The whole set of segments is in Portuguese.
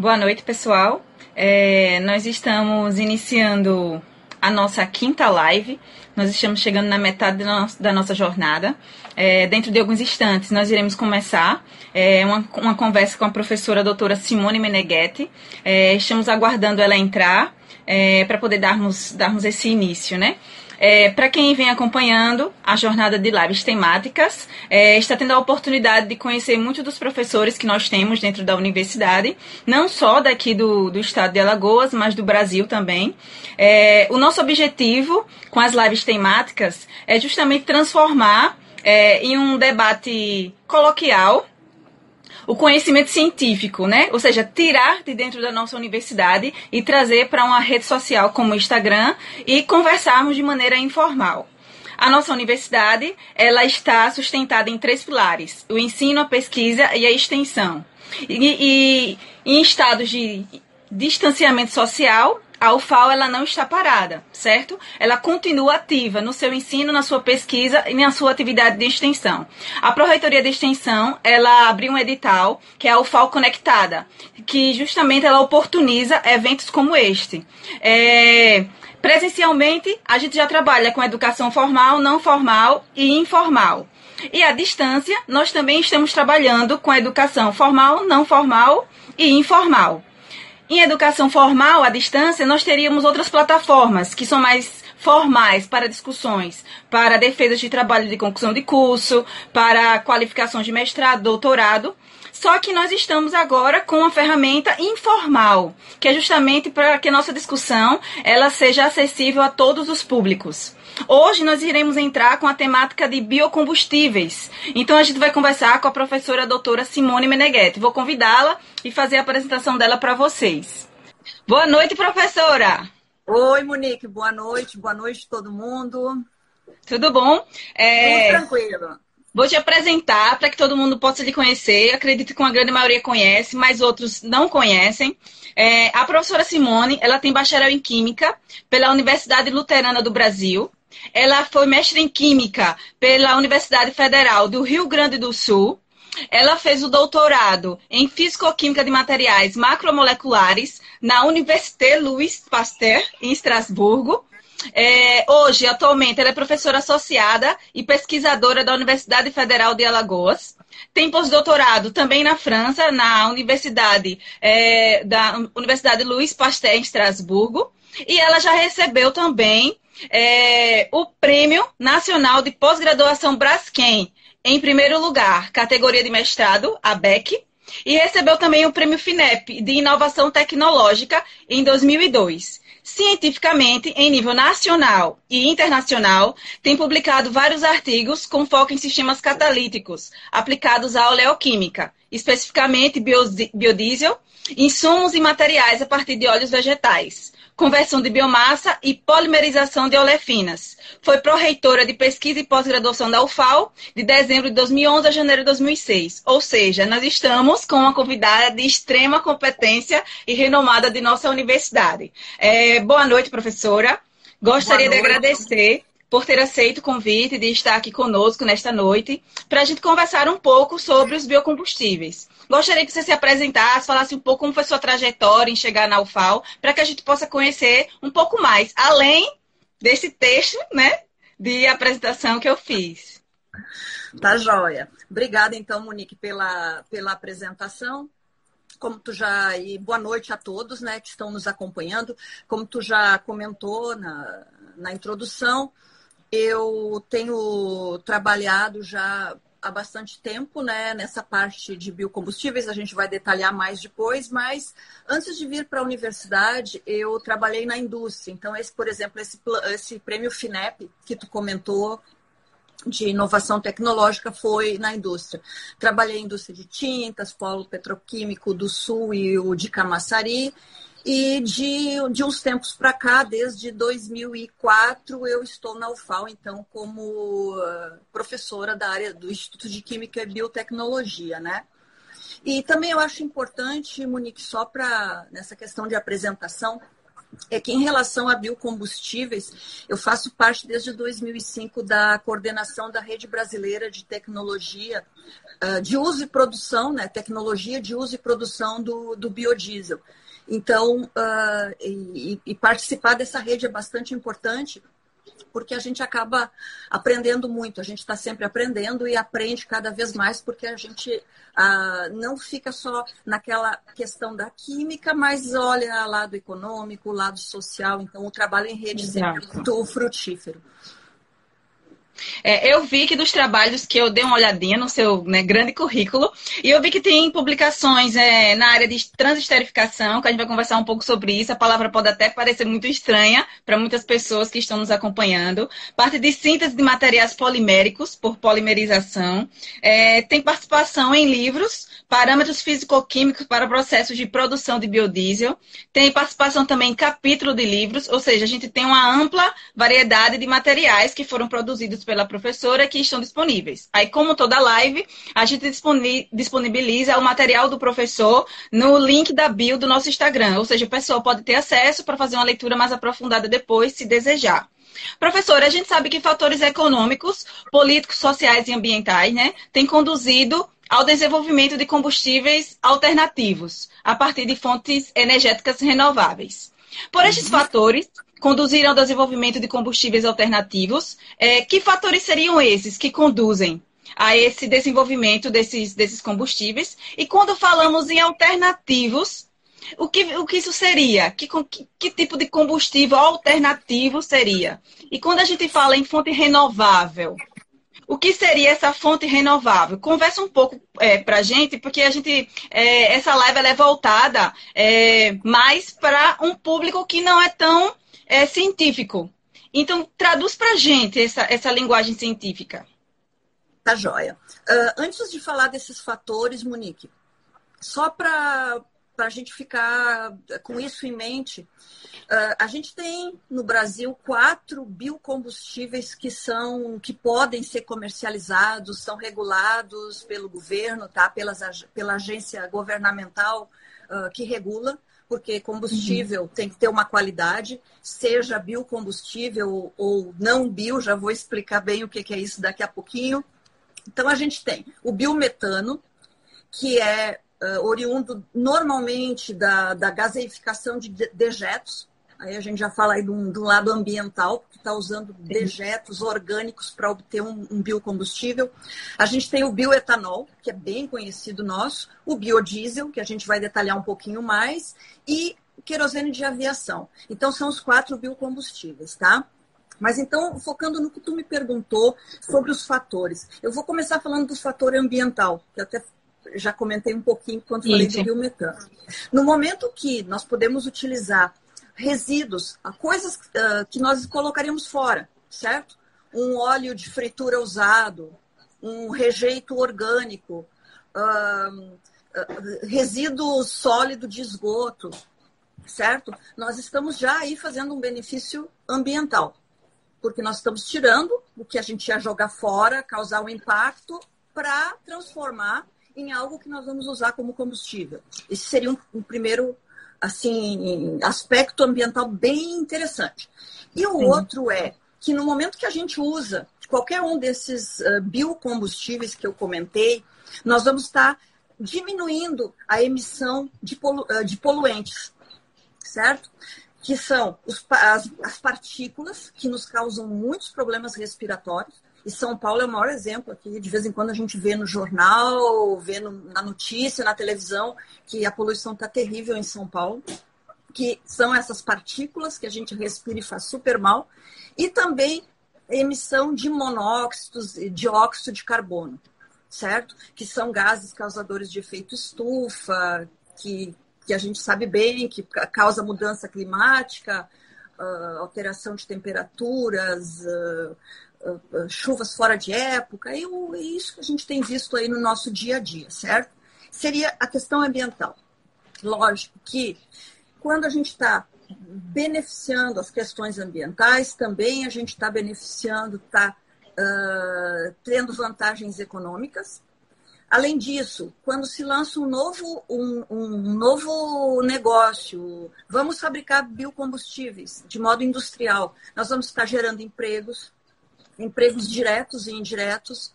Boa noite, pessoal. Nós estamos iniciando a nossa quinta live. Nós estamos chegando na metade da nossa jornada. Dentro de alguns instantes, nós iremos começar uma conversa com a professora doutora Simone Meneghetti. Estamos aguardando ela entrar para poder darmos esse início, né? Para quem vem acompanhando a jornada de lives temáticas, está tendo a oportunidade de conhecer muitos dos professores que nós temos dentro da universidade, não só daqui do estado de Alagoas, mas do Brasil também. O nosso objetivo com as lives temáticas é justamente transformar em um debate coloquial o conhecimento científico, né? Ou seja, tirar de dentro da nossa universidade e trazer para uma rede social como o Instagram e conversarmos de maneira informal. A nossa universidade, ela está sustentada em 3 pilares: o ensino, a pesquisa e a extensão. E em estados de distanciamento social, a UFAL ela não está parada, certo? Ela continua ativa no seu ensino, na sua pesquisa e na sua atividade de extensão. A Pró-Reitoria de Extensão, ela abriu um edital, que é a UFAL Conectada, que justamente ela oportuniza eventos como este. Presencialmente, a gente já trabalha com educação formal, não formal e informal. E à distância, nós também estamos trabalhando com a educação formal, não formal e informal. Em educação formal, à distância, nós teríamos outras plataformas que são mais formais para discussões, para defesas de trabalho de conclusão de curso, para qualificações de mestrado, doutorado. Só que nós estamos agora com uma ferramenta informal, que é justamente para que a nossa discussão ela seja acessível a todos os públicos. Hoje nós iremos entrar com a temática de biocombustíveis. Então a gente vai conversar com a professora doutora Simone Meneghetti. Vou convidá-la e fazer a apresentação dela para vocês. Boa noite, professora! Oi, Monique, boa noite todo mundo. Tudo bom? Tudo tranquilo. Vou te apresentar para que todo mundo possa lhe conhecer. Acredito que uma grande maioria conhece, mas outros não conhecem. A professora Simone, ela tem bacharel em Química pela Universidade Luterana do Brasil. Ela foi mestre em Química pela Universidade Federal do Rio Grande do Sul. Ela fez o doutorado em Físico-Química de Materiais Macromoleculares na Université Louis Pasteur, em Estrasburgo. Hoje, atualmente, ela é professora associada e pesquisadora da Universidade Federal de Alagoas. Tem pós-doutorado também na França, na Universidade Louis Pasteur, em Estrasburgo. E ela já recebeu também o Prêmio Nacional de Pós-Graduação Braskem, em primeiro lugar, categoria de mestrado, a BEC, e recebeu também o Prêmio FINEP de Inovação Tecnológica em 2002. Cientificamente, em nível nacional e internacional, tem publicado vários artigos com foco em sistemas catalíticos aplicados à oleoquímica, especificamente biodiesel, insumos e materiais a partir de óleos vegetais, conversão de biomassa e polimerização de olefinas. Foi pró-reitora de pesquisa e pós-graduação da UFAL de dezembro de 2011 a janeiro de 2006. Ou seja, nós estamos com uma convidada de extrema competência e renomada de nossa universidade. Boa noite, professora. Gostaria de agradecer por ter aceito o convite de estar aqui conosco nesta noite para a gente conversar um pouco sobre os biocombustíveis. Gostaria que você se apresentasse, falasse um pouco como foi sua trajetória em chegar na UFAL, para que a gente possa conhecer um pouco mais, além desse texto, né, de apresentação que eu fiz. Tá joia. Obrigada, então, Monique, pela apresentação. E boa noite a todos, né, que estão nos acompanhando. Como tu já comentou na introdução, eu tenho trabalhado já há bastante tempo, né, nessa parte de biocombustíveis, a gente vai detalhar mais depois, mas antes de vir para a universidade, eu trabalhei na indústria. Então, por exemplo, esse prêmio FINEP que tu comentou, de inovação tecnológica, foi na indústria. Trabalhei em indústria de tintas, polo petroquímico do Sul e o de Camaçari. E de uns tempos para cá, desde 2004, eu estou na UFAL, então, como professora da área do Instituto de Química e Biotecnologia, né? E também eu acho importante, Monique, só nessa questão de apresentação, é que em relação a biocombustíveis, eu faço parte desde 2005 da coordenação da Rede Brasileira de Tecnologia de uso e produção, né? Tecnologia de uso e produção do biodiesel. Então, participar dessa rede é bastante importante, porque a gente acaba aprendendo muito, a gente está sempre aprendendo e aprende cada vez mais, porque a gente não fica só naquela questão da química, mas olha lado econômico, lado social, então o trabalho em rede sempre é muito frutífero. Eu vi que dos trabalhos que eu dei uma olhadinha no seu, né, grande currículo, e eu vi que tem publicações na área de transesterificação, que a gente vai conversar um pouco sobre isso. A palavra pode até parecer muito estranha para muitas pessoas que estão nos acompanhando. Parte de síntese de materiais poliméricos, por polimerização. Tem participação em livros, parâmetros físico-químicos para processos de produção de biodiesel. Tem participação também em capítulo de livros, ou seja, a gente tem uma ampla variedade de materiais que foram produzidos pela professora que estão disponíveis. Aí, como toda live, a gente disponibiliza o material do professor no link da bio do nosso Instagram. Ou seja, o pessoal pode ter acesso para fazer uma leitura mais aprofundada depois, se desejar. Professora, a gente sabe que fatores econômicos, políticos, sociais e ambientais, né, têm conduzido ao desenvolvimento de combustíveis alternativos a partir de fontes energéticas renováveis. Por estes fatores, conduziram ao desenvolvimento de combustíveis alternativos. Que fatores seriam esses que conduzem a esse desenvolvimento desses combustíveis? E quando falamos em alternativos, o que isso seria? Que tipo de combustível alternativo seria? E quando a gente fala em fonte renovável, o que seria essa fonte renovável? Conversa um pouco para a gente, porque essa live ela é voltada mais para um público que não é tão científico. Então, traduz para a gente essa linguagem científica. Tá joia. Antes de falar desses fatores, Monique, só para a gente ficar com isso em mente, a gente tem no Brasil 4 biocombustíveis que podem ser comercializados, são regulados pelo governo, tá? Pela agência governamental que regula, porque combustível tem que ter uma qualidade, seja biocombustível ou não bio, já vou explicar bem o que é isso daqui a pouquinho. Então, a gente tem o biometano, que é oriundo normalmente da gaseificação de dejetos. Aí a gente já fala aí de um lado ambiental, porque está usando dejetos orgânicos para obter um biocombustível. A gente tem o bioetanol, que é bem conhecido nosso, o biodiesel, que a gente vai detalhar um pouquinho mais, e o querosene de aviação. Então, são os 4 biocombustíveis, tá? Mas então, focando no que tu me perguntou sobre os fatores. Eu vou começar falando do fator ambiental, que eu até já comentei um pouquinho quando falei do biometano. No momento que nós podemos utilizar resíduos, coisas que nós colocaríamos fora, certo? Um óleo de fritura usado, um rejeito orgânico, resíduo sólido de esgoto, certo? Nós estamos já aí fazendo um benefício ambiental, porque nós estamos tirando o que a gente ia jogar fora, causar um impacto, para transformar em algo que nós vamos usar como combustível. Esse seria um primeiro aspecto ambiental bem interessante. E o outro é que no momento que a gente usa qualquer um desses biocombustíveis que eu comentei, nós vamos estar diminuindo a emissão de poluentes, certo? Que são as partículas que nos causam muitos problemas respiratórios. E São Paulo é o maior exemplo aqui. De vez em quando a gente vê no jornal, vê na notícia, na televisão, que a poluição está terrível em São Paulo, que são essas partículas que a gente respira e faz super mal. E também a emissão de monóxidos e dióxido de carbono, certo? Que são gases causadores de efeito estufa, que a gente sabe bem que causa mudança climática, alteração de temperaturas, chuvas fora de época, e isso que a gente tem visto aí no nosso dia a dia, certo? Seria a questão ambiental. Lógico que quando a gente está beneficiando as questões ambientais, também a gente está beneficiando, está tendo vantagens econômicas. Além disso, quando se lança um novo negócio, vamos fabricar biocombustíveis de modo industrial, nós vamos estar gerando empregos diretos e indiretos.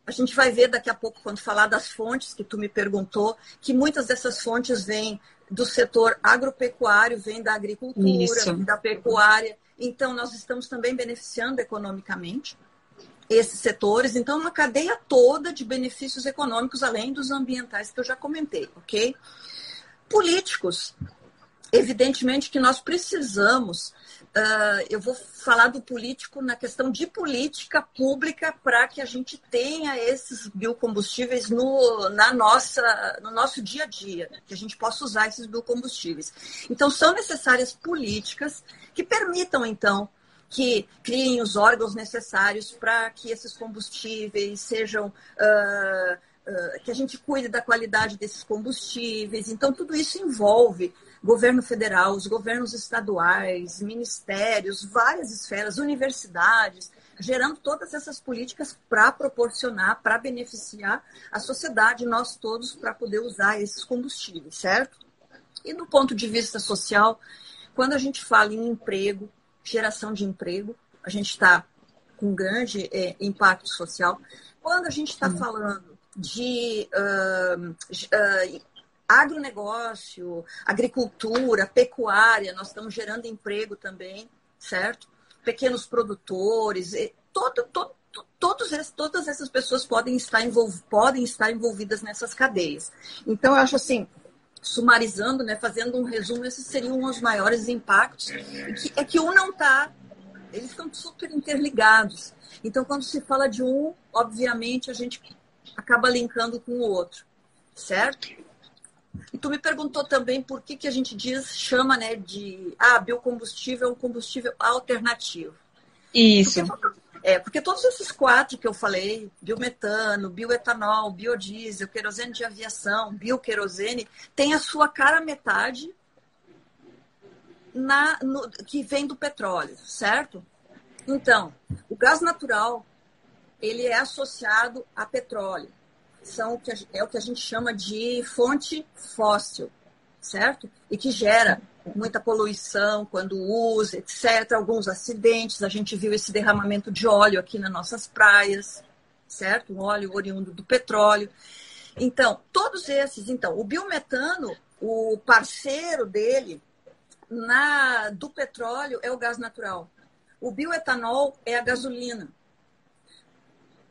A gente vai ver daqui a pouco, quando falar das fontes que tu me perguntou, que muitas dessas fontes vêm do setor agropecuário, vêm da agricultura, vêm da pecuária. Então, nós estamos também beneficiando economicamente esses setores. Então, uma cadeia toda de benefícios econômicos, além dos ambientais que eu já comentei, ok? Políticos, evidentemente que nós precisamos, eu vou falar do político na questão de política pública para que a gente tenha esses biocombustíveis no nosso dia a dia, que a gente possa usar esses biocombustíveis. Então, são necessárias políticas que permitam, então, que criem os órgãos necessários para que esses combustíveis sejam... que a gente cuide da qualidade desses combustíveis. Então, tudo isso envolve governo federal, os governos estaduais, ministérios, várias esferas, universidades, gerando todas essas políticas para proporcionar, para beneficiar a sociedade, nós todos, para poder usar esses combustíveis, certo? E do ponto de vista social, quando a gente fala em emprego, geração de emprego, a gente está com grande impacto social. Quando a gente está falando de agronegócio, agricultura, pecuária, nós estamos gerando emprego também, certo? Pequenos produtores, todas essas pessoas podem estar envolvidas nessas cadeias. Então, eu acho assim, sumarizando, né, fazendo um resumo, esses seriam os maiores impactos, é que um não está, eles estão super interligados. Então, quando se fala de um, obviamente, a gente acaba linkando com o outro, certo? E tu me perguntou também por que a gente chama, né, de biocombustível é um combustível alternativo. Isso. Porque todos esses 4 que eu falei, biometano, bioetanol, biodiesel, querosene de aviação, bioquerosene, tem a sua cara metade que vem do petróleo, certo? Então, o gás natural, ele é associado a petróleo. É o que a gente chama de fonte fóssil, certo? E que gera muita poluição quando usa, etc. Alguns acidentes, a gente viu esse derramamento de óleo aqui nas nossas praias, certo? Um óleo oriundo do petróleo. Então, todos esses, o biometano, o parceiro dele do petróleo é o gás natural. O bioetanol é a gasolina.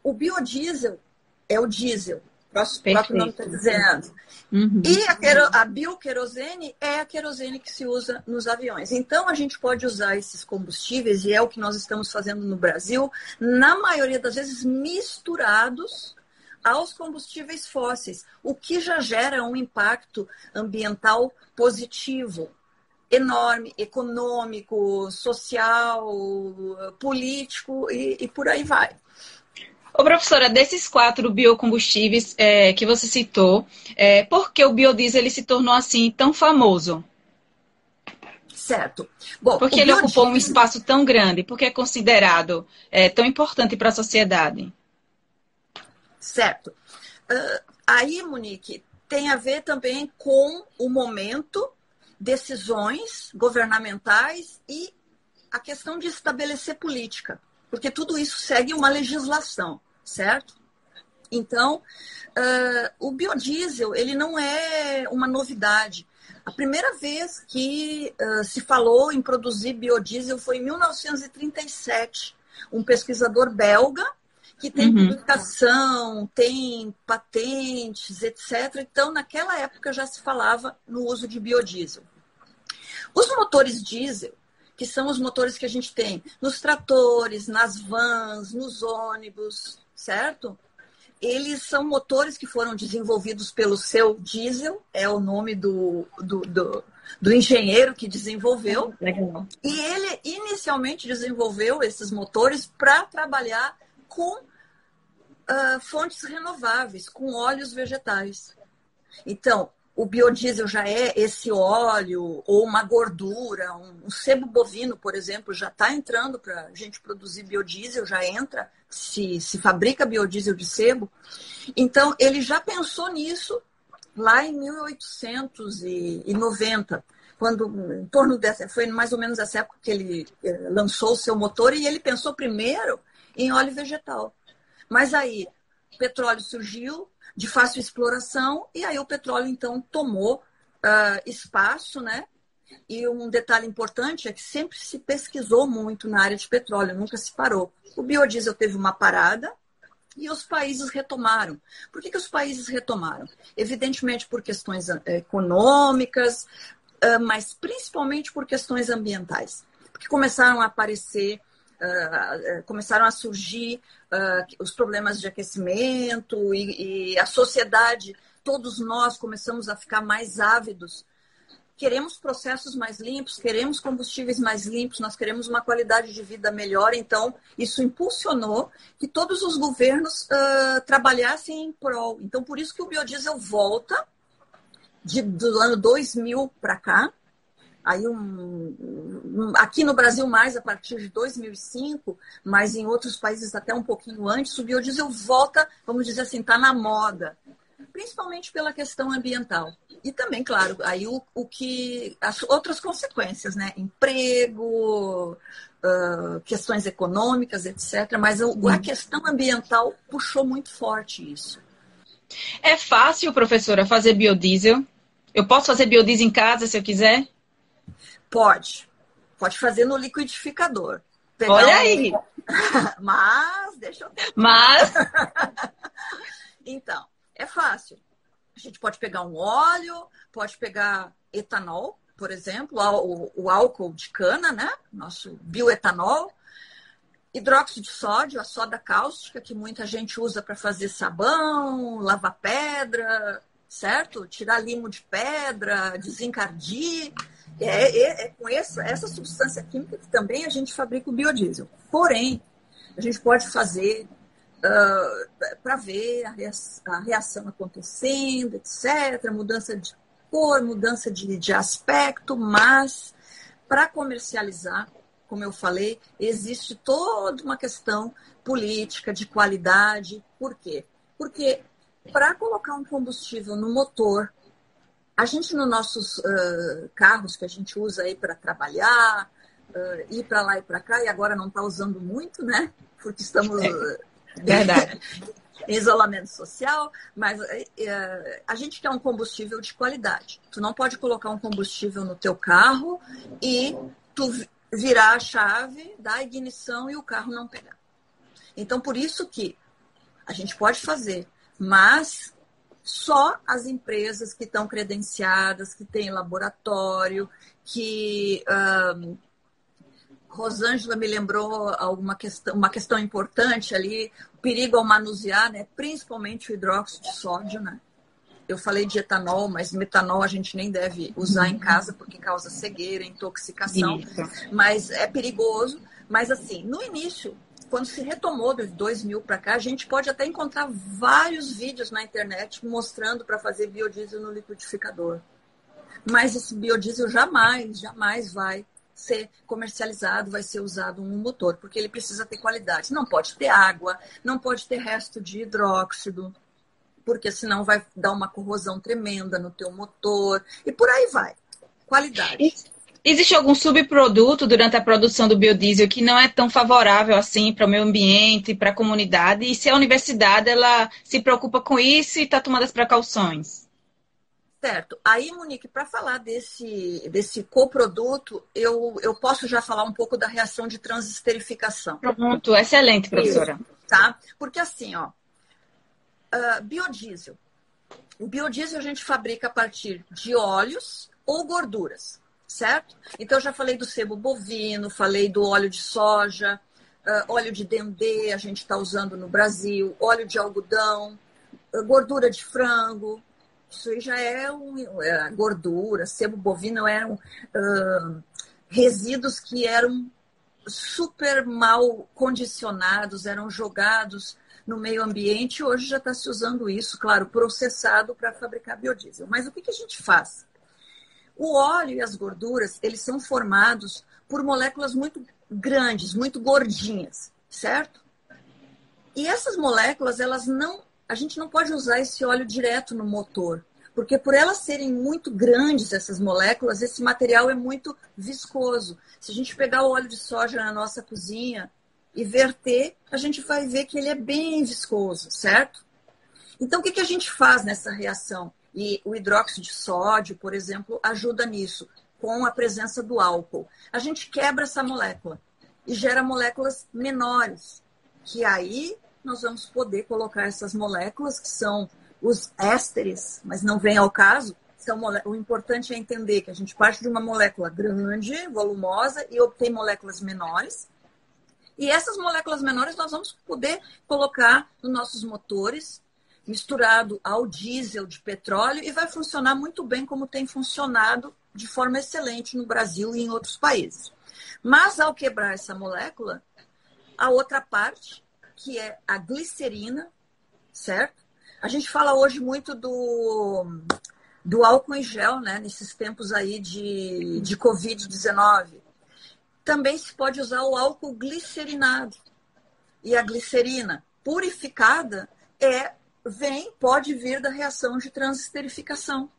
O biodiesel é o diesel, o próprio nome está dizendo. Uhum. E a bioquerosene é a querosene que se usa nos aviões. Então, a gente pode usar esses combustíveis, e é o que nós estamos fazendo no Brasil, na maioria das vezes misturados aos combustíveis fósseis, o que já gera um impacto ambiental positivo, enorme, econômico, social, político e por aí vai. Ô, professora, desses 4 biocombustíveis que você citou, por que o biodiesel ele se tornou assim tão famoso? Certo. Bom, porque ele ocupou um espaço tão grande? Porque é considerado tão importante para a sociedade? Certo. Aí, Monique, tem a ver também com o momento, decisões governamentais e a questão de estabelecer política. Porque tudo isso segue uma legislação, certo? Então, o biodiesel, ele não é uma novidade. A primeira vez que se falou em produzir biodiesel foi em 1937. Um pesquisador belga que tem publicação, tem patentes, etc. Então, naquela época já se falava no uso de biodiesel. Os motores diesel, que são os motores que a gente tem nos tratores, nas vans, nos ônibus, certo? Eles são motores que foram desenvolvidos pelo seu diesel, é o nome do engenheiro que desenvolveu. Legal. E ele inicialmente desenvolveu esses motores para trabalhar com fontes renováveis, com óleos vegetais. Então, o biodiesel já é esse óleo ou uma gordura, um sebo bovino, por exemplo, já está entrando para a gente produzir biodiesel, já entra, se fabrica biodiesel de sebo. Então, ele já pensou nisso lá em 1890, quando, em torno dessa, foi mais ou menos essa época que ele lançou o seu motor, e ele pensou primeiro em óleo vegetal. Mas aí, o petróleo surgiu, de fácil exploração, e aí o petróleo, então, tomou espaço, né? E um detalhe importante é que sempre se pesquisou muito na área de petróleo, nunca se parou. O biodiesel teve uma parada e os países retomaram. Por que os países retomaram? Evidentemente por questões econômicas, mas principalmente por questões ambientais. Porque começaram a aparecer, começaram a surgir os problemas de aquecimento e a sociedade, todos nós começamos a ficar mais ávidos. Queremos processos mais limpos, queremos combustíveis mais limpos, nós queremos uma qualidade de vida melhor. Então, isso impulsionou que todos os governos trabalhassem em prol. Então, por isso que o biodiesel volta do ano 2000 para cá. Aí aqui no Brasil mais a partir de 2005, mas em outros países até um pouquinho antes, o biodiesel volta, vamos dizer assim, está na moda, principalmente pela questão ambiental. E também, claro, aí as outras consequências, né? Emprego, questões econômicas, etc. Mas a questão ambiental puxou muito forte isso. É fácil, professora, fazer biodiesel? Eu posso fazer biodiesel em casa se eu quiser? Pode fazer no liquidificador. Olha aí! Mas, deixa eu ter. Mas... Então, é fácil. A gente pode pegar um óleo, pode pegar etanol, por exemplo, o álcool de cana, né? Nosso bioetanol. Hidróxido de sódio, a soda cáustica, que muita gente usa para fazer sabão, lavar pedra, certo? Tirar limo de pedra, desencardir. É com essa substância química que também a gente fabrica o biodiesel. Porém, a gente pode fazer para ver a reação acontecendo, etc., mudança de cor, mudança de aspecto, mas para comercializar, como eu falei, existe toda uma questão política de qualidade. Por quê? Porque para colocar um combustível no motor, a gente nos nossos carros que a gente usa aí para trabalhar, ir para lá e para cá, e agora não está usando muito, né? Porque estamos verdade. em isolamento social, mas a gente quer um combustível de qualidade. Tu não pode colocar um combustível no teu carro e tu virar a chave da ignição e o carro não pegar. Então, por isso que a gente pode fazer, mas só as empresas que estão credenciadas, que têm laboratório, que... Rosângela me lembrou uma questão importante ali, o perigo ao manusear, né? Principalmente o hidróxido de sódio, né? Eu falei de etanol, mas metanol a gente nem deve usar em casa porque causa cegueira, intoxicação. Isso. Mas é perigoso. Mas assim, no início, quando se retomou de 2000 para cá, a gente pode até encontrar vários vídeos na internet mostrando para fazer biodiesel no liquidificador. Mas esse biodiesel jamais vai ser comercializado, vai ser usado no motor, porque ele precisa ter qualidade. Não pode ter água, não pode ter resto de hidróxido, porque senão vai dar uma corrosão tremenda no teu motor, e por aí vai. Qualidade. Existe algum subproduto durante a produção do biodiesel que não é tão favorável assim para o meio ambiente, para a comunidade? E se a universidade ela se preocupa com isso e está tomando as precauções? Certo. Aí, Monique, para falar desse coproduto, eu posso já falar um pouco da reação de transesterificação. Pronto, excelente, professora. Isso, tá? Porque assim, ó, biodiesel. O biodiesel a gente fabrica a partir de óleos ou gorduras, certo? Então, eu já falei do sebo bovino, falei do óleo de soja, óleo de dendê, a gente está usando no Brasil, óleo de algodão, gordura de frango. Isso aí já é gordura, sebo bovino eram resíduos que eram super mal condicionados, eram jogados no meio ambiente. Hoje já está se usando isso, claro, processado para fabricar biodiesel. Mas o que a gente faz? O óleo e as gorduras, eles são formados por moléculas muito grandes, muito gordinhas, certo? E essas moléculas, a gente não pode usar esse óleo direto no motor, porque por elas serem muito grandes, essas moléculas, esse material é muito viscoso. Se a gente pegar o óleo de soja na nossa cozinha e verter, a gente vai ver que ele é bem viscoso, certo? Então, o que a gente faz nessa reação? E o hidróxido de sódio, por exemplo, ajuda nisso, com a presença do álcool. A gente quebra essa molécula e gera moléculas menores, que aí nós vamos poder colocar essas moléculas, que são os ésteres, mas não vem ao caso. O importante é entender que a gente parte de uma molécula grande, volumosa, e obtém moléculas menores. E essas moléculas menores nós vamos poder colocar nos nossos motores, misturado ao diesel de petróleo, e vai funcionar muito bem como tem funcionado de forma excelente no Brasil e em outros países. Mas ao quebrar essa molécula, a outra parte, que é a glicerina, certo? A gente fala hoje muito do álcool em gel, né? Nesses tempos aí de Covid-19. Também se pode usar o álcool glicerinado. E a glicerina purificada pode vir da reação de transesterificação.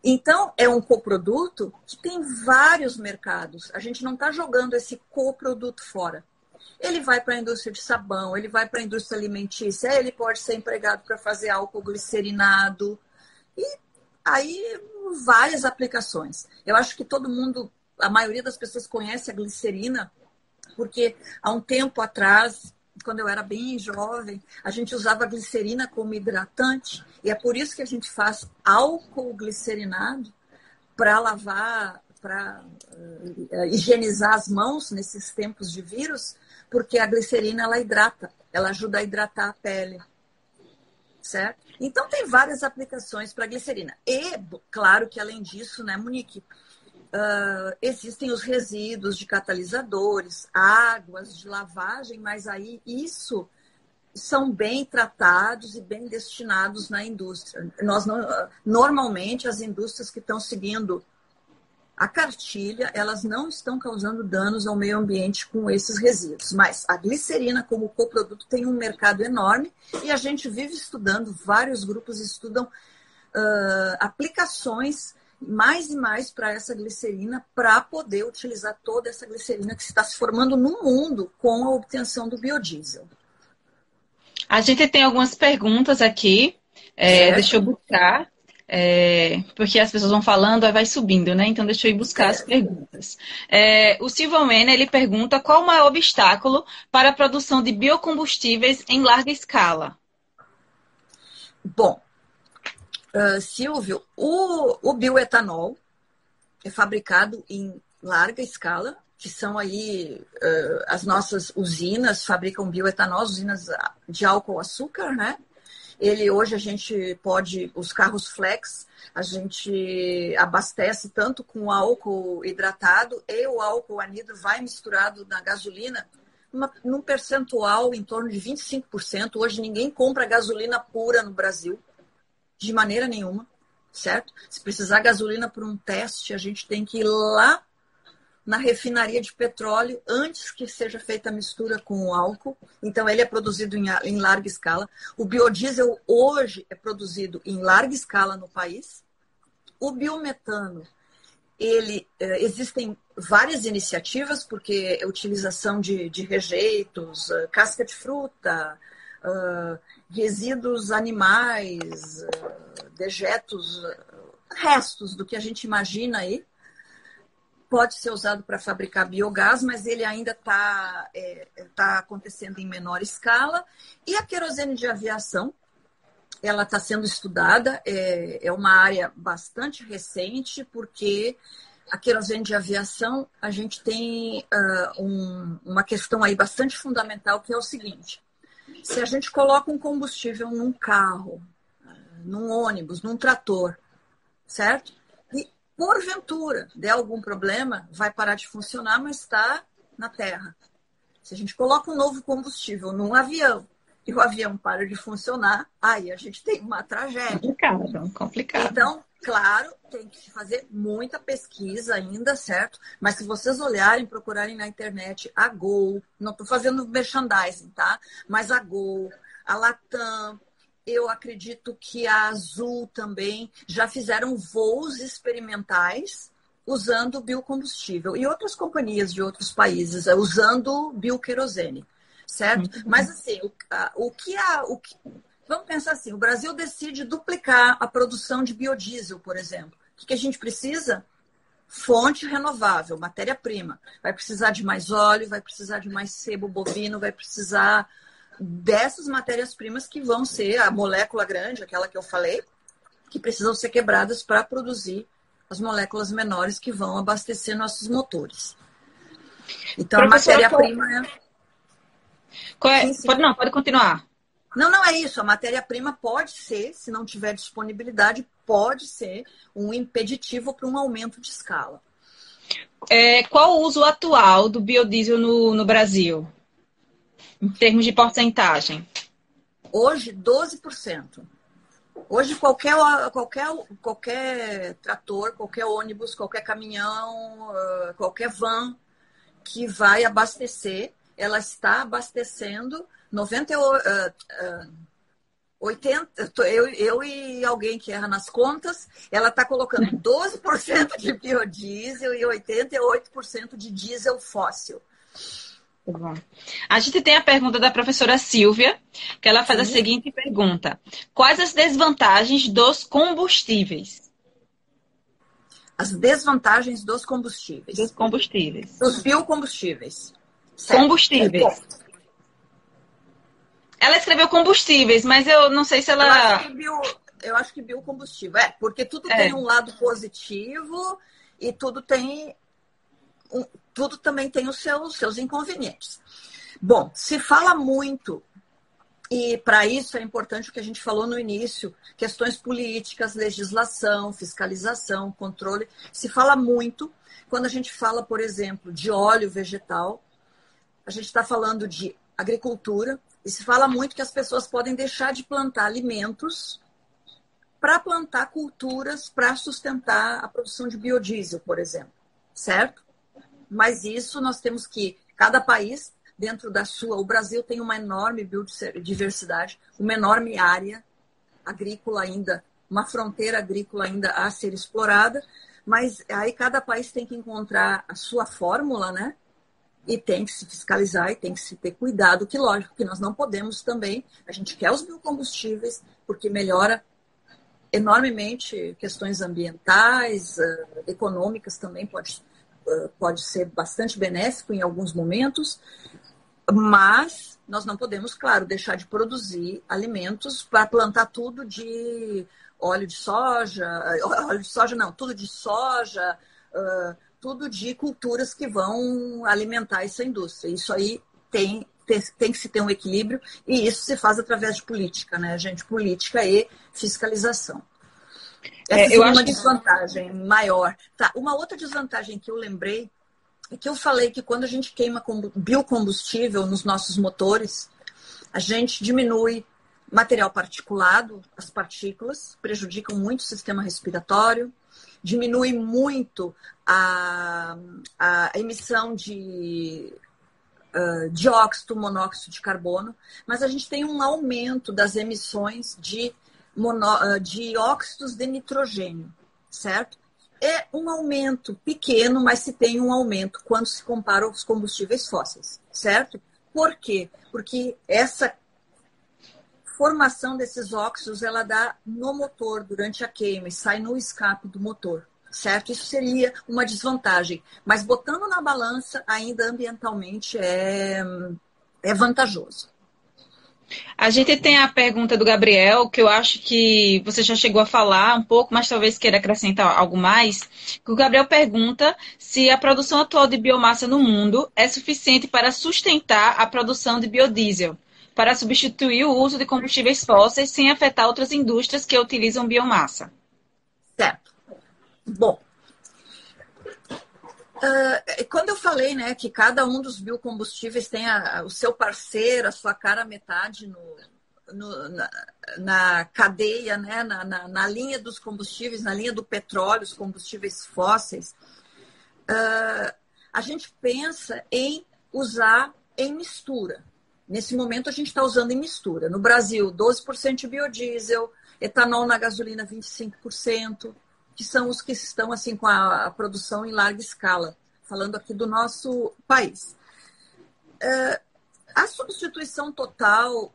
Então, é um coproduto que tem vários mercados. A gente não está jogando esse coproduto fora. Ele vai para a indústria de sabão, ele vai para a indústria alimentícia, ele pode ser empregado para fazer álcool glicerinado. E aí, várias aplicações. Eu acho que a maioria das pessoas conhece a glicerina, porque há um tempo atrás, quando eu era bem jovem, a gente usava a glicerina como hidratante, e é por isso que a gente faz álcool glicerinado para lavar, para higienizar as mãos nesses tempos de vírus, porque a glicerina ela hidrata, ela ajuda a hidratar a pele, certo? Então tem várias aplicações para a glicerina. E, claro que além disso, né, Monique, existem os resíduos de catalisadores, águas de lavagem, mas aí isso são bem tratados e bem destinados na indústria. Normalmente, as indústrias que estão seguindo a cartilha, elas não estão causando danos ao meio ambiente com esses resíduos. Mas a glicerina, como coproduto, tem um mercado enorme e a gente vive estudando, vários grupos estudam aplicações mais e mais para essa glicerina, para poder utilizar toda essa glicerina que está se formando no mundo com a obtenção do biodiesel. A gente tem algumas perguntas aqui, deixa eu buscar, porque as pessoas vão falando, aí vai subindo, né? Então deixa eu ir buscar as perguntas. O Silvio Mena, ele pergunta qual o maior obstáculo para a produção de biocombustíveis em larga escala? Bom, Silvio, o bioetanol é fabricado em larga escala, que são aí as nossas usinas fabricam bioetanol, usinas de álcool-açúcar, né? Hoje a gente os carros flex, a gente abastece tanto com álcool hidratado e o álcool anidro vai misturado na gasolina, num percentual em torno de 25%. Hoje ninguém compra gasolina pura no Brasil, de maneira nenhuma, certo? Se precisar gasolina para um teste, a gente tem que ir lá na refinaria de petróleo antes que seja feita a mistura com o álcool. Então, ele é produzido em larga escala. O biodiesel hoje é produzido em larga escala no país. O biometano, existem várias iniciativas, porque a utilização de rejeitos, casca de fruta, resíduos animais, dejetos, restos do que a gente imagina aí, pode ser usado para fabricar biogás, mas ele ainda está acontecendo em menor escala. E a querosene de aviação, ela está sendo estudada, é uma área bastante recente, porque a querosene de aviação, a gente tem uma questão aí bastante fundamental, que é o seguinte: se a gente coloca um combustível num carro, num ônibus, num trator, certo? Porventura der algum problema, vai parar de funcionar, mas está na Terra. Se a gente coloca um novo combustível num avião e o avião para de funcionar, aí a gente tem uma tragédia. Complicado. Então, claro, tem que se fazer muita pesquisa ainda, certo? Mas se vocês olharem, procurarem na internet a Gol, não estou fazendo merchandising, tá? Mas a Gol, a Latam, eu acredito que a Azul também já fizeram voos experimentais usando biocombustível. E outras companhias de outros países usando bioquerosene, certo? Mas assim, vamos pensar assim, o Brasil decide duplicar a produção de biodiesel, por exemplo. O que a gente precisa? Fonte renovável, matéria-prima. Vai precisar de mais óleo, vai precisar de mais sebo bovino, vai precisar dessas matérias-primas que vão ser a molécula grande, aquela que eu falei, que precisam ser quebradas para produzir as moléculas menores que vão abastecer nossos motores. Então, professora, a matéria-prima Pode continuar. Não é isso. A matéria-prima pode ser, se não tiver disponibilidade, pode ser um impeditivo para um aumento de escala. Qual o uso atual do biodiesel no Brasil, em termos de porcentagem? Hoje, 12%. Hoje, qualquer trator, qualquer ônibus, qualquer caminhão, qualquer van que vai abastecer, ela está abastecendo 80, eu e alguém que erra nas contas, ela está colocando 12% de biodiesel e 88% de diesel fóssil. Bom. A gente tem a pergunta da professora Silvia, que ela faz a seguinte pergunta: quais as desvantagens dos combustíveis? As desvantagens dos combustíveis. Dos combustíveis. Dos biocombustíveis. Certo. Combustíveis. Ela escreveu combustíveis, mas eu não sei se ela... Eu acho que biocombustível. Porque tudo tem um lado positivo e tudo também tem os seus inconvenientes. Bom, se fala muito, e para isso é importante o que a gente falou no início, questões políticas, legislação, fiscalização, controle. Se fala muito quando a gente fala, por exemplo, de óleo vegetal, a gente está falando de agricultura, e se fala muito que as pessoas podem deixar de plantar alimentos para plantar culturas para sustentar a produção de biodiesel, por exemplo, certo? Mas isso nós temos que, cada país, dentro da sua, o Brasil tem uma enorme biodiversidade, uma enorme área agrícola ainda, uma fronteira agrícola ainda a ser explorada, mas aí cada país tem que encontrar a sua fórmula, né? E tem que se fiscalizar e tem que se ter cuidado, que lógico que nós não podemos também, a gente quer os biocombustíveis, porque melhora enormemente questões ambientais, econômicas também, pode ser bastante benéfico em alguns momentos, mas nós não podemos, claro, deixar de produzir alimentos para plantar tudo de óleo de soja, tudo de soja, tudo de culturas que vão alimentar essa indústria. Isso aí tem que se ter um equilíbrio e isso se faz através de política, né, gente? Política e fiscalização. Essa é uma desvantagem maior. Tá, uma outra desvantagem que eu lembrei é que eu falei que quando a gente queima biocombustível nos nossos motores, a gente diminui material particulado, as partículas prejudicam muito o sistema respiratório, diminui muito a emissão de dióxido, monóxido de carbono, mas a gente tem um aumento das emissões de óxidos de nitrogênio, certo? É um aumento pequeno, mas se tem um aumento quando se compara aos combustíveis fósseis, certo? Por quê? Porque essa formação desses óxidos, ela dá no motor durante a queima e sai no escape do motor, certo? Isso seria uma desvantagem, mas botando na balança, ainda ambientalmente é vantajoso. A gente tem a pergunta do Gabriel, que eu acho que você já chegou a falar um pouco, mas talvez queira acrescentar algo mais. O Gabriel pergunta se a produção atual de biomassa no mundo é suficiente para sustentar a produção de biodiesel, para substituir o uso de combustíveis fósseis sem afetar outras indústrias que utilizam biomassa. Certo. Bom, Quando eu falei, né, que cada um dos biocombustíveis tem o seu parceiro, a sua cara metade na cadeia, né, na linha dos combustíveis, na linha do petróleo, os combustíveis fósseis, a gente pensa em usar em mistura. Nesse momento, a gente está usando em mistura. No Brasil, 12% de biodiesel, etanol na gasolina, 25%, que são os que estão assim com a produção em larga escala, falando aqui do nosso país. A substituição total,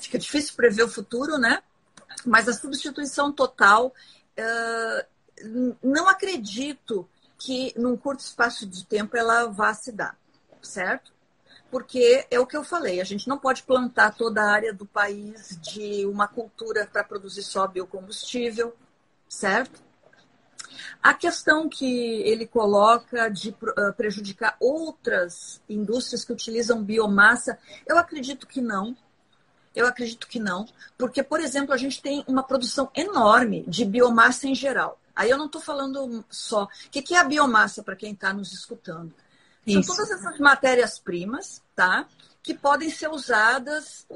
fica difícil prever o futuro, né? Mas a substituição total, não acredito que num curto espaço de tempo ela vá se dar, certo? Porque é o que eu falei, a gente não pode plantar toda a área do país de uma cultura para produzir só biocombustível, certo? A questão que ele coloca de prejudicar outras indústrias que utilizam biomassa, eu acredito que não. Eu acredito que não, porque, por exemplo, a gente tem uma produção enorme de biomassa em geral. Aí eu não estou falando só. O que é a biomassa, para quem está nos escutando? Isso. São todas essas matérias-primas, tá? Que podem ser usadas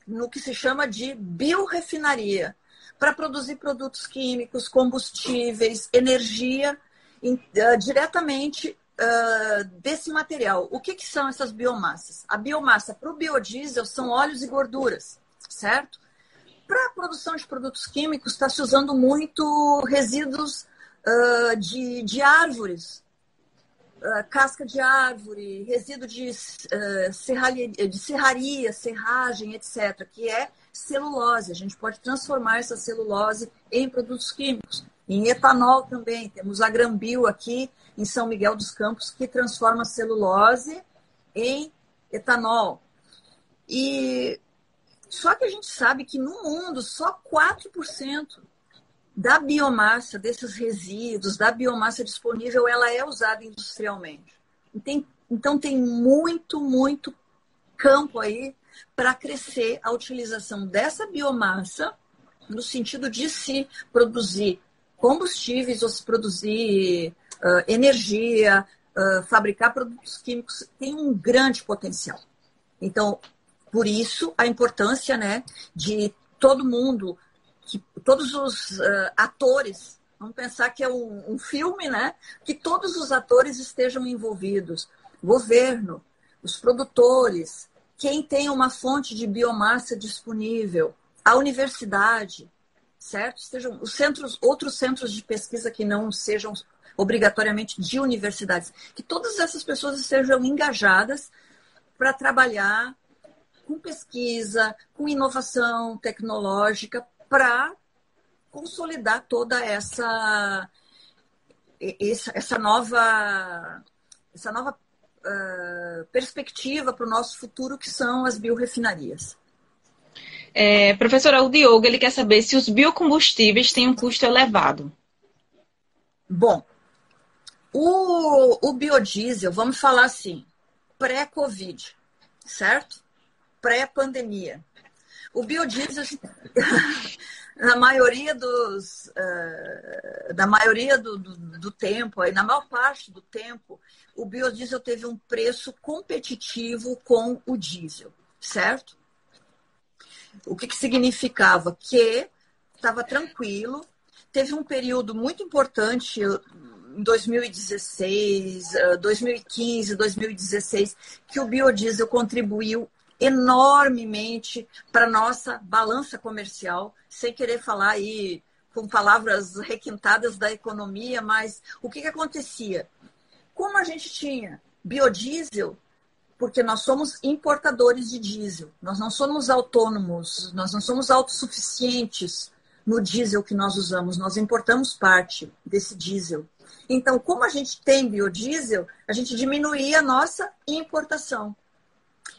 no que se chama de biorefinaria, para produzir produtos químicos, combustíveis, energia, diretamente desse material. O que são essas biomassas? A biomassa para o biodiesel são óleos e gorduras, certo? Para a produção de produtos químicos está se usando muito resíduos de árvores, casca de árvore, resíduo de serraria, serragem, etc., que é celulose. A gente pode transformar essa celulose em produtos químicos. Em etanol também. Temos a Granbio aqui em São Miguel dos Campos, que transforma a celulose em etanol. Só que a gente sabe que no mundo só 4% da biomassa, desses resíduos, da biomassa disponível, ela é usada industrialmente. Então tem muito, muito campo aí para crescer a utilização dessa biomassa no sentido de se produzir combustíveis ou se produzir energia, fabricar produtos químicos, tem um grande potencial. Então, por isso, a importância, né, de todo mundo, todos os atores, vamos pensar que é um filme, né, que todos os atores estejam envolvidos. Governo, os produtores, quem tem uma fonte de biomassa disponível, a universidade, certo? Estejam outros centros de pesquisa que não sejam obrigatoriamente de universidades, que todas essas pessoas estejam engajadas para trabalhar com pesquisa, com inovação tecnológica, para consolidar toda essa nova perspectiva para o nosso futuro, que são as biorefinarias. Professora, o Diogo, ele quer saber se os biocombustíveis têm um custo elevado. Bom, o biodiesel, vamos falar assim, pré-Covid, certo? Pré-pandemia. O biodiesel, na maioria do tempo, aí, na maior parte do tempo, o biodiesel teve um preço competitivo com o diesel, certo? O que significava? Que estava tranquilo. Teve um período muito importante em 2016, 2015, 2016, que o biodiesel contribuiu enormemente para a nossa balança comercial, sem querer falar aí com palavras requintadas da economia, mas o que acontecia? Como a gente tinha biodiesel, porque nós somos importadores de diesel, nós não somos autônomos, nós não somos autossuficientes no diesel que nós usamos, nós importamos parte desse diesel. Então, como a gente tem biodiesel, a gente diminuía a nossa importação.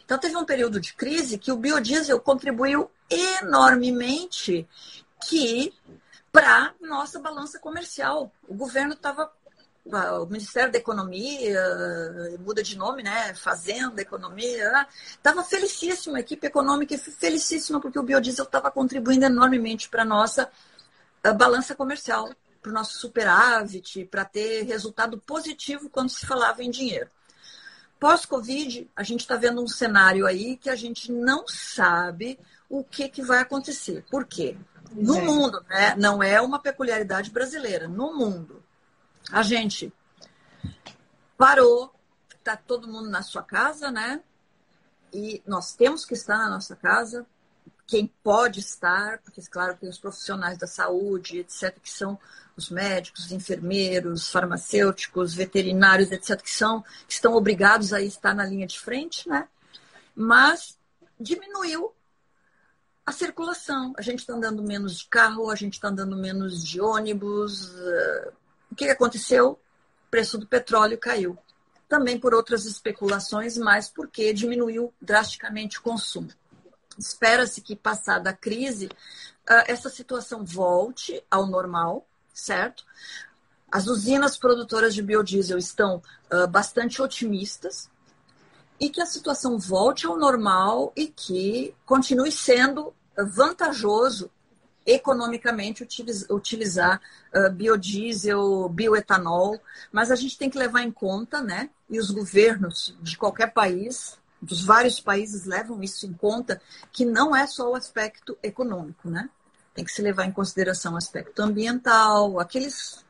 Então, teve um período de crise que o biodiesel contribuiu enormemente para a nossa balança comercial. O governo estava, o Ministério da Economia, muda de nome, né? Fazenda, Economia, estava felicíssimo, a equipe econômica felicíssima, porque o biodiesel estava contribuindo enormemente para a nossa balança comercial. para o nosso superávit, para ter resultado positivo quando se falava em dinheiro. Pós-Covid, a gente está vendo um cenário aí que a gente não sabe o que vai acontecer. Por quê? No mundo, né? Não é uma peculiaridade brasileira. No mundo, a gente parou, está todo mundo na sua casa, né? E nós temos que estar na nossa casa. Quem pode estar, porque, claro, tem os profissionais da saúde, etc., que são os médicos, os enfermeiros, farmacêuticos, veterinários, etc., que estão obrigados a estar na linha de frente, né? Mas diminuiu a circulação. A gente está andando menos de carro, a gente está andando menos de ônibus. O que aconteceu? O preço do petróleo caiu. Também por outras especulações, mas porque diminuiu drasticamente o consumo. Espera-se que, passada a crise, essa situação volte ao normal, certo? As usinas produtoras de biodiesel estão bastante otimistas e que a situação volte ao normal e que continue sendo vantajoso economicamente utilizar biodiesel, bioetanol, mas a gente tem que levar em conta, né? E os governos de qualquer país, dos vários países, levam isso em conta, que não é só o aspecto econômico, né? Tem que se levar em consideração o aspecto ambiental, aqueles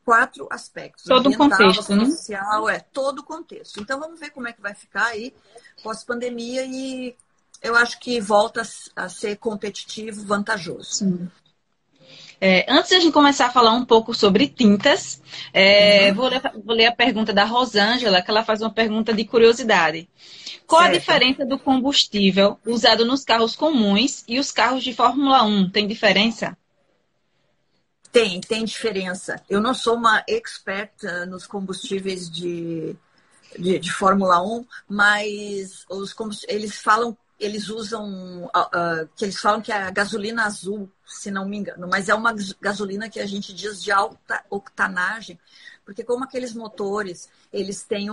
4 aspectos. Todo o contexto, social, todo o contexto. Então, vamos ver como é que vai ficar aí pós-pandemia e eu acho que volta a ser competitivo, vantajoso. Sim. Antes de a gente começar a falar um pouco sobre tintas, vou ler a pergunta da Rosângela, que ela faz uma pergunta de curiosidade. Qual a diferença do combustível usado nos carros comuns e os carros de Fórmula 1? Tem diferença? Tem diferença. Eu não sou uma expert nos combustíveis de Fórmula 1, mas eles usam, que eles falam que é a gasolina azul, se não me engano, mas é uma gasolina que a gente diz de alta octanagem, porque como aqueles motores, eles têm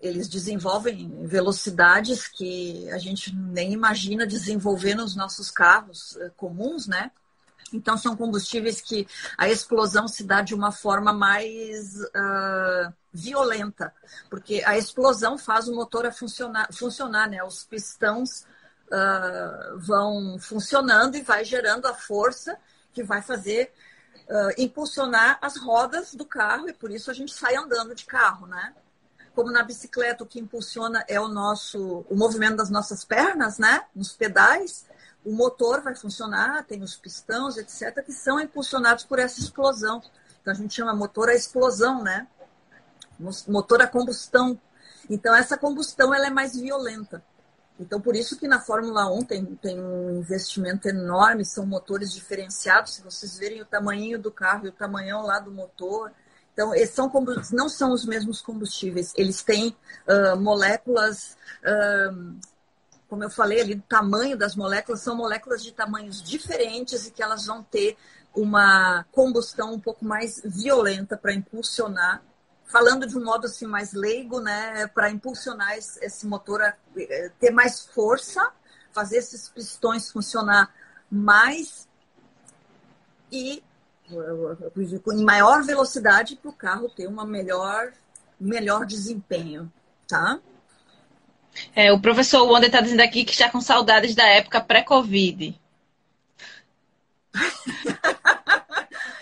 eles desenvolvem velocidades que a gente nem imagina desenvolver nos nossos carros comuns, né? Então, são combustíveis que a explosão se dá de uma forma mais violenta, porque a explosão faz o motor funcionar, né? Os pistões vão funcionando e vai gerando a força que vai fazer impulsionar as rodas do carro, e por isso a gente sai andando de carro, né? Como na bicicleta, o que impulsiona é o movimento das nossas pernas, né? Nos pedais. O motor vai funcionar, tem os pistões, etc., que são impulsionados por essa explosão. Então, a gente chama motor a explosão, né? Motor a combustão. Então, essa combustão ela é mais violenta. Então, por isso que na Fórmula 1 tem um investimento enorme, são motores diferenciados. Se vocês verem o tamanho do carro e o tamanhão lá do motor. Então, não são os mesmos combustíveis. Eles têm moléculas... como eu falei ali, do tamanho das moléculas, são moléculas de tamanhos diferentes e que elas vão ter uma combustão um pouco mais violenta para impulsionar, falando de um modo assim mais leigo, né, para impulsionar esse motor a ter mais força, fazer esses pistões funcionar mais e em maior velocidade para o carro ter uma melhor desempenho, tá? O professor Wander está dizendo aqui que está com saudades da época pré-Covid.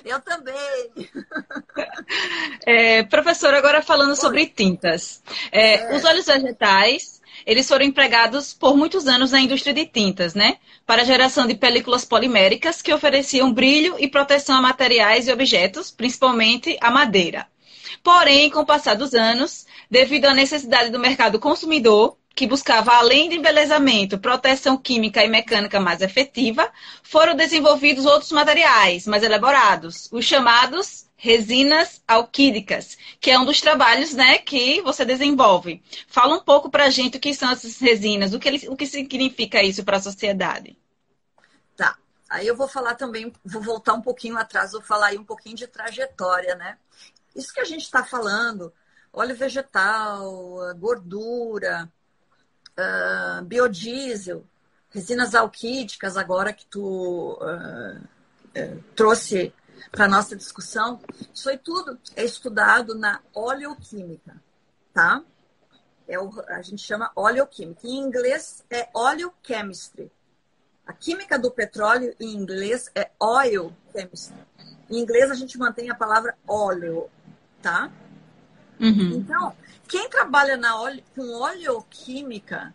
Eu também. Professor, agora falando sobre tintas. Os óleos vegetais, eles foram empregados por muitos anos na indústria de tintas, né? Para a geração de películas poliméricas que ofereciam brilho e proteção a materiais e objetos, principalmente a madeira. Porém, com o passar dos anos, devido à necessidade do mercado consumidor, que buscava, além de embelezamento, proteção química e mecânica mais efetiva, foram desenvolvidos outros materiais mais elaborados, os chamados resinas alquídicas, que é um dos trabalhos, né, que você desenvolve. Fala um pouco para a gente o que são essas resinas, o que significa isso para a sociedade. Tá, aí eu vou falar também, vou voltar um pouquinho atrás, vou falar aí um pouquinho de trajetória, né? Isso que a gente está falando, óleo vegetal, gordura, biodiesel, resinas alquídicas, agora que tu trouxe para a nossa discussão, isso aí tudo é estudado na oleoquímica, tá? A gente chama oleoquímica. Em inglês é oleochemistry. A química do petróleo em inglês é oil chemistry. Em inglês a gente mantém a palavra óleo, tá? Uhum. Então, quem trabalha com oleoquímica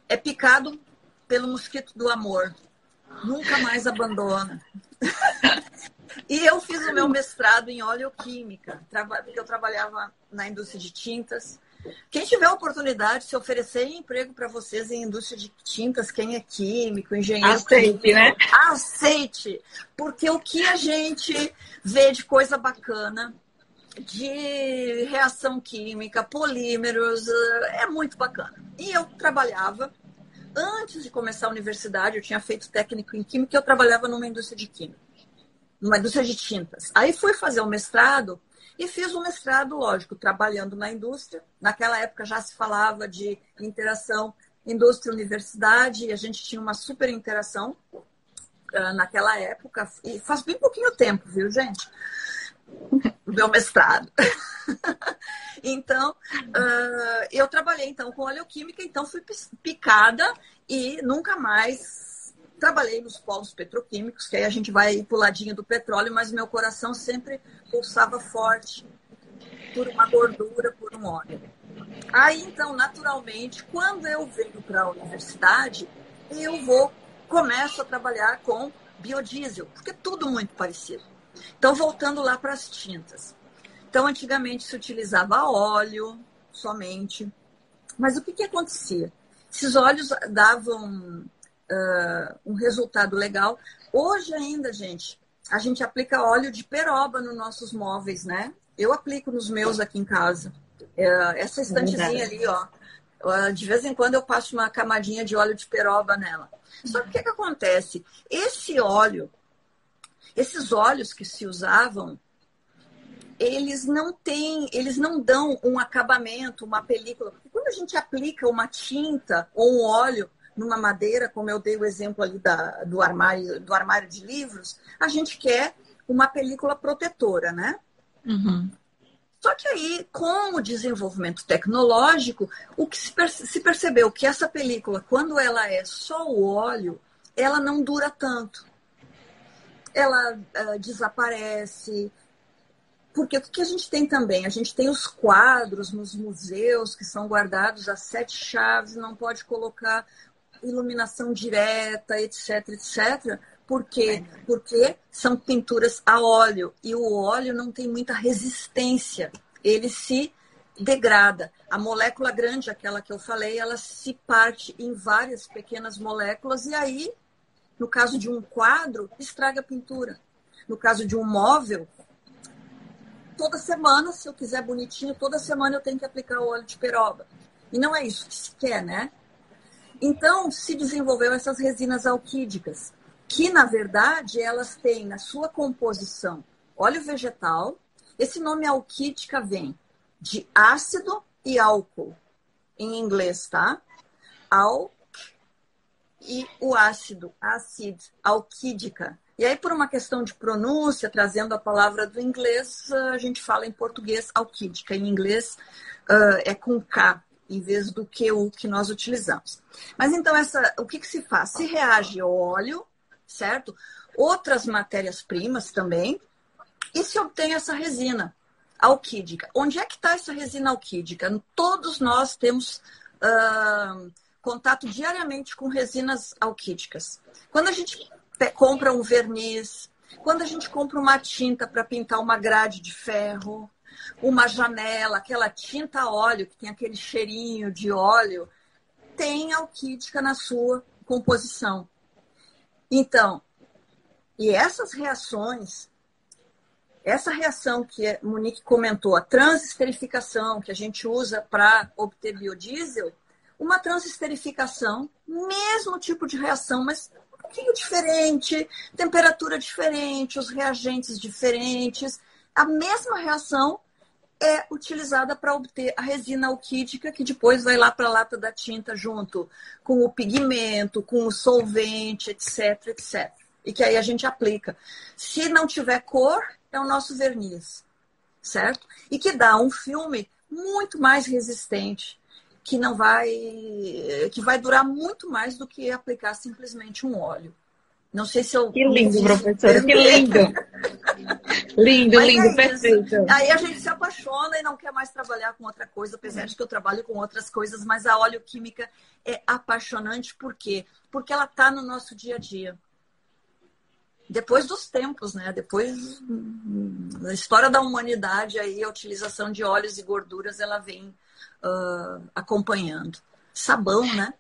é picado pelo mosquito do amor. Nunca mais abandona. E eu fiz o meu mestrado em oleoquímica, porque eu trabalhava na indústria de tintas. Quem tiver a oportunidade de se oferecer emprego para vocês em indústria de tintas, quem é químico, engenheiro Aceite, químico, né? aceite! Porque o que a gente vê de coisa bacana, de reação química, polímeros, é muito bacana. E eu trabalhava, antes de começar a universidade, eu tinha feito técnico em química e eu trabalhava numa indústria de química, numa indústria de tintas. Aí fui fazer o mestrado e fiz o mestrado, lógico, trabalhando na indústria. Naquela época já se falava de interação indústria-universidade e a gente tinha uma super interação naquela época. E faz bem pouquinho tempo, viu, gente? O meu mestrado. Então, eu trabalhei então com oleoquímica, então fui picada e nunca mais trabalhei nos polos petroquímicos, que aí a gente vai pro ladinho do petróleo, mas meu coração sempre pulsava forte por uma gordura, por um óleo. Aí, então, naturalmente, quando eu venho para a universidade, começo a trabalhar com biodiesel, porque é tudo muito parecido. Então, voltando lá para as tintas. Então, antigamente se utilizava óleo somente. Mas o que acontecia? Esses óleos davam um resultado legal. Hoje ainda, gente, a gente aplica óleo de peroba nos nossos móveis, né? Eu aplico nos meus aqui em casa. Essa estantezinha ali, ó. De vez em quando eu passo uma camadinha de óleo de peroba nela. Só que o que acontece? Esses óleos que se usavam, eles não dão um acabamento, uma película. Porque quando a gente aplica uma tinta ou um óleo numa madeira, como eu dei o exemplo ali do armário de livros, a gente quer uma película protetora, né? Uhum. Só que aí, com o desenvolvimento tecnológico, o que se percebeu que essa película, quando ela é só o óleo, ela não dura tanto. Ela desaparece. Porque o que a gente tem também? A gente tem os quadros nos museus que são guardados a 7 chaves, não pode colocar iluminação direta, etc, etc. Por quê? Porque são pinturas a óleo e o óleo não tem muita resistência. Ele se degrada. A molécula grande, aquela que eu falei, ela se parte em várias pequenas moléculas e aí, no caso de um quadro, estraga a pintura. No caso de um móvel, toda semana, se eu quiser bonitinho, toda semana eu tenho que aplicar o óleo de peroba. E não é isso que se quer, né? Então, se desenvolveu essas resinas alquídicas, que, na verdade, elas têm na sua composição óleo vegetal. Esse nome alquídica vem de ácido e álcool, em inglês, tá? Alc e o ácido, acid, alquídica. E aí, por uma questão de pronúncia, trazendo a palavra do inglês, a gente fala em português alquídica. Em inglês é com K, em vez do QU que nós utilizamos. Mas então, o que se faz? Se reage ao óleo, certo? Outras matérias-primas também, e se obtém essa resina alquídica. Onde é que está essa resina alquídica? Todos nós temos contato diariamente com resinas alquídicas. Quando a gente compra um verniz, quando a gente compra uma tinta para pintar uma grade de ferro, uma janela, aquela tinta a óleo, que tem aquele cheirinho de óleo, tem alquídica na sua composição. Então, e essas reações, essa reação que a Monique comentou, a transesterificação que a gente usa para obter biodiesel, uma transesterificação, mesmo tipo de reação, mas um pouquinho diferente, temperatura diferente, os reagentes diferentes, a mesma reação é utilizada para obter a resina alquídica, que depois vai lá para a lata da tinta junto com o pigmento, com o solvente, etc, etc. e que aí a gente aplica. Se não tiver cor, é o nosso verniz, certo? E que dá um filme muito mais resistente, que vai durar muito mais do que aplicar simplesmente um óleo. Não sei se eu Que me lindo, fiz professora, que entender. lindo. Lindo, Mas lindo, é perfeito. isso. Aí a gente se apaixona e não quer mais trabalhar com outra coisa, apesar de que eu trabalho com outras coisas, mas a oleoquímica é apaixonante. Por quê? Porque ela está no nosso dia a dia. Depois dos tempos, né? Depois da história da humanidade, aí a utilização de óleos e gorduras, ela vem acompanhando. Sabão, né?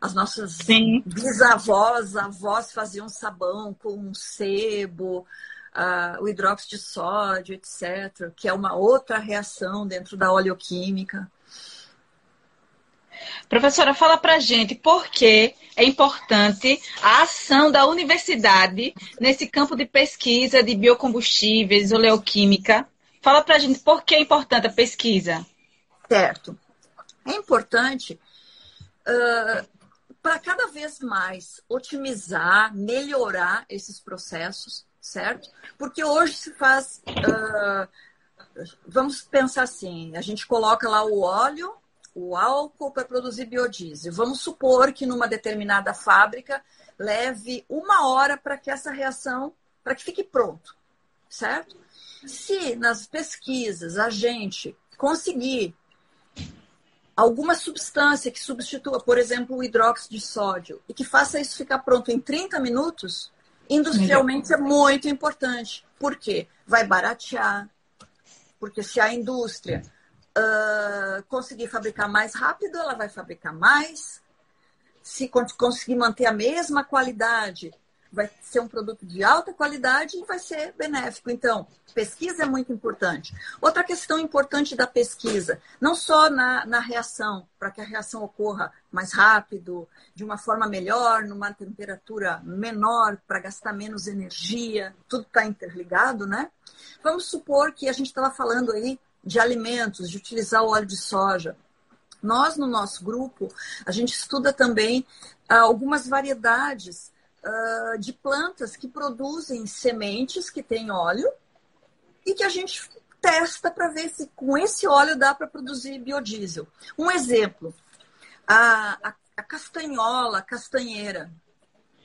As nossas Sim. bisavós, avós faziam sabão com sebo, o hidróxido de sódio, etc., que é uma outra reação dentro da oleoquímica. Professora, fala pra gente por que é importante a ação da universidade nesse campo de pesquisa de biocombustíveis, oleoquímica. Fala pra gente por que é importante a pesquisa. Certo. É importante para cada vez mais otimizar, melhorar esses processos, certo? Porque hoje se faz. Vamos pensar assim: a gente coloca lá o óleo, o álcool para produzir biodiesel. Vamos supor que numa determinada fábrica leve 1 hora para que essa reação, para que fique pronto, certo? Se nas pesquisas a gente conseguir alguma substância que substitua, por exemplo, o hidróxido de sódio, e que faça isso ficar pronto em 30 minutos, industrialmente é muito importante. Por quê? Vai baratear. Porque se a indústria conseguir fabricar mais rápido, ela vai fabricar mais. Se conseguir manter a mesma qualidade, vai ser um produto de alta qualidade e vai ser benéfico. Então, pesquisa é muito importante. Outra questão importante da pesquisa, não só na reação, para que a reação ocorra mais rápido, de uma forma melhor, numa temperatura menor, para gastar menos energia, tudo está interligado, né? Vamos supor que a gente estava falando aí de alimentos, de utilizar o óleo de soja. Nós, no nosso grupo, a gente estuda também algumas variedades de plantas que produzem sementes que têm óleo e que a gente testa para ver se com esse óleo dá para produzir biodiesel. Um exemplo, a castanhola, a castanheira,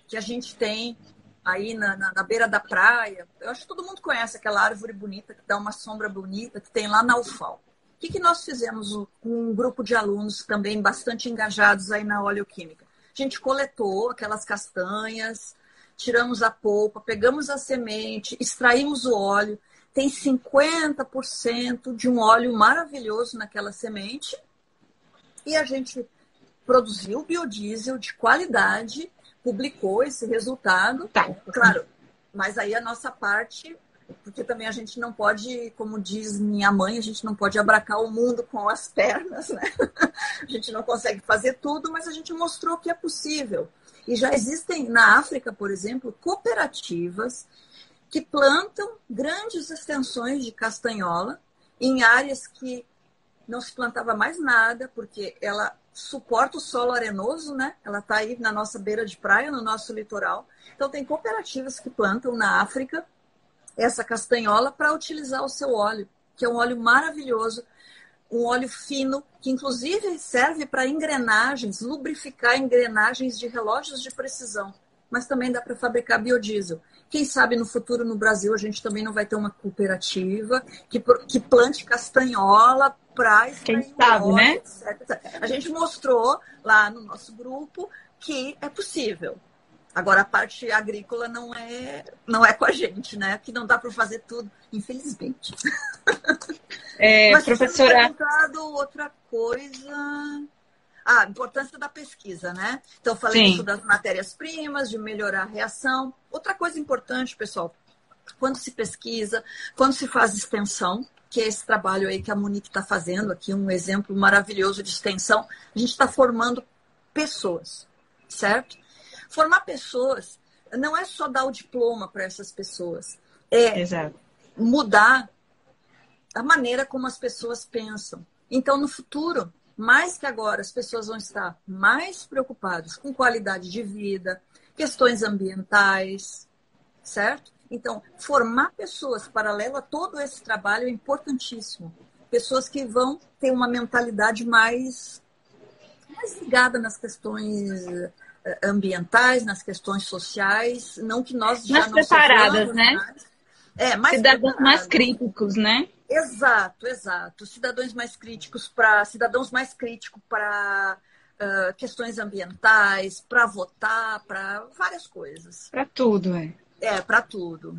que a gente tem aí na beira da praia. Eu acho que todo mundo conhece aquela árvore bonita, que dá uma sombra bonita, que tem lá na UFAL. O que nós fizemos com um grupo de alunos também bastante engajados aí na oleoquímica? A gente coletou aquelas castanhas, tiramos a polpa, pegamos a semente, extraímos o óleo. Tem 50% de um óleo maravilhoso naquela semente. E a gente produziu biodiesel de qualidade, publicou esse resultado. Tá. Claro, mas aí a nossa parte, porque também a gente não pode, como diz minha mãe, a gente não pode abracar o mundo com as pernas, né? A gente não consegue fazer tudo, mas a gente mostrou que é possível. E já existem na África, por exemplo, cooperativas que plantam grandes extensões de castanhola em áreas que não se plantava mais nada, porque ela suporta o solo arenoso, né? Ela está aí na nossa beira de praia, no nosso litoral. Então, tem cooperativas que plantam na África essa castanhola para utilizar o seu óleo, que é um óleo maravilhoso, um óleo fino, que inclusive serve para engrenagens, lubrificar engrenagens de relógios de precisão. Mas também dá para fabricar biodiesel. Quem sabe no futuro no Brasil a gente também não vai ter uma cooperativa que plante castanhola para extrair óleo, né? etc. A gente mostrou lá no nosso grupo que é possível. Agora, a parte agrícola não é com a gente, né? Que não dá para fazer tudo, infelizmente. Mas professora... você tinha perguntado outra coisa... a importância da pesquisa, né? Então, eu falei isso das matérias-primas, de melhorar a reação. Outra coisa importante, pessoal, quando se pesquisa, quando se faz extensão, que é esse trabalho aí que a Monique está fazendo aqui, um exemplo maravilhoso de extensão, a gente está formando pessoas, certo? Formar pessoas não é só dar o diploma para essas pessoas, é mudar a maneira como as pessoas pensam. Então, no futuro, mais que agora, as pessoas vão estar mais preocupadas com qualidade de vida, questões ambientais, certo? Então, formar pessoas paralelo a todo esse trabalho é importantíssimo. Pessoas que vão ter uma mentalidade mais ligada nas questões ambientais, nas questões sociais, não que nós já mais não preparadas, sejamos, né? mais Cidadãos mais preparadas. críticos, né? Exato, exato. Cidadãos mais críticos para questões ambientais, para votar, para várias coisas. Para tudo, é. Para tudo.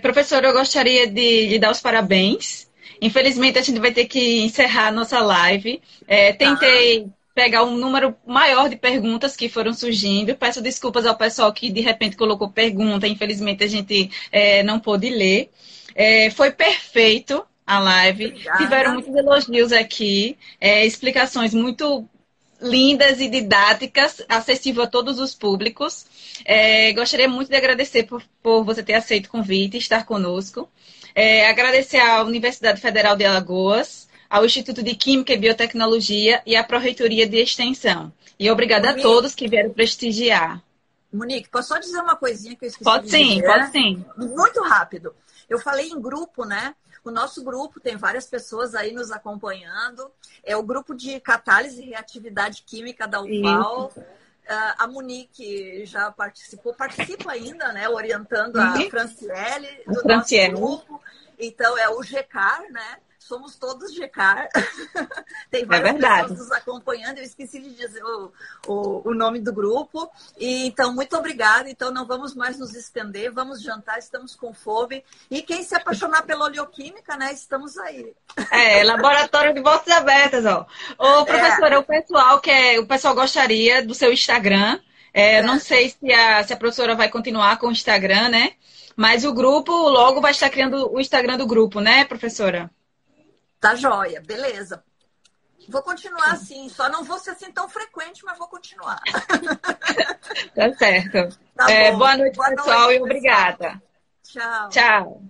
Professora, eu gostaria de lhe dar os parabéns. Infelizmente, a gente vai ter que encerrar a nossa live. Tentei pegar um número maior de perguntas que foram surgindo. Peço desculpas ao pessoal que, de repente, colocou pergunta. Infelizmente, a gente não pôde ler. Foi perfeito a live. Obrigada. Tiveram muitos elogios aqui. Explicações muito lindas e didáticas, acessível a todos os públicos. Gostaria muito de agradecer por você ter aceito o convite e estar conosco. Agradecer à Universidade Federal de Alagoas, ao Instituto de Química e Biotecnologia e à Pró-Reitoria de Extensão. E obrigada a todos que vieram prestigiar. Monique, posso só dizer uma coisinha que eu esqueci Pode de sim, dizer? pode sim. Muito rápido. Eu falei em grupo, né? O nosso grupo tem várias pessoas aí nos acompanhando. É o grupo de catálise e reatividade química da UFAL. A Monique já participa ainda, né? Orientando a Franciele do nosso grupo. Então, é o GECAR, né? Somos todos GECAR. Tem várias pessoas nos acompanhando. Eu esqueci de dizer o nome do grupo. Então, muito obrigada. Então, não vamos mais nos estender. Vamos jantar, estamos com fome. E quem se apaixonar pela oleoquímica, né? Estamos aí. Laboratório de portas abertas, ó. Ô, professora, o pessoal gostaria do seu Instagram. Não sei se a professora vai continuar com o Instagram, né? Mas o grupo logo vai estar criando o Instagram do grupo, né, professora? Tá joia, beleza. Vou continuar assim, só não vou ser assim tão frequente, mas vou continuar. Tá certo. Tá bom. Boa noite, pessoal, e obrigada. Tchau. Tchau.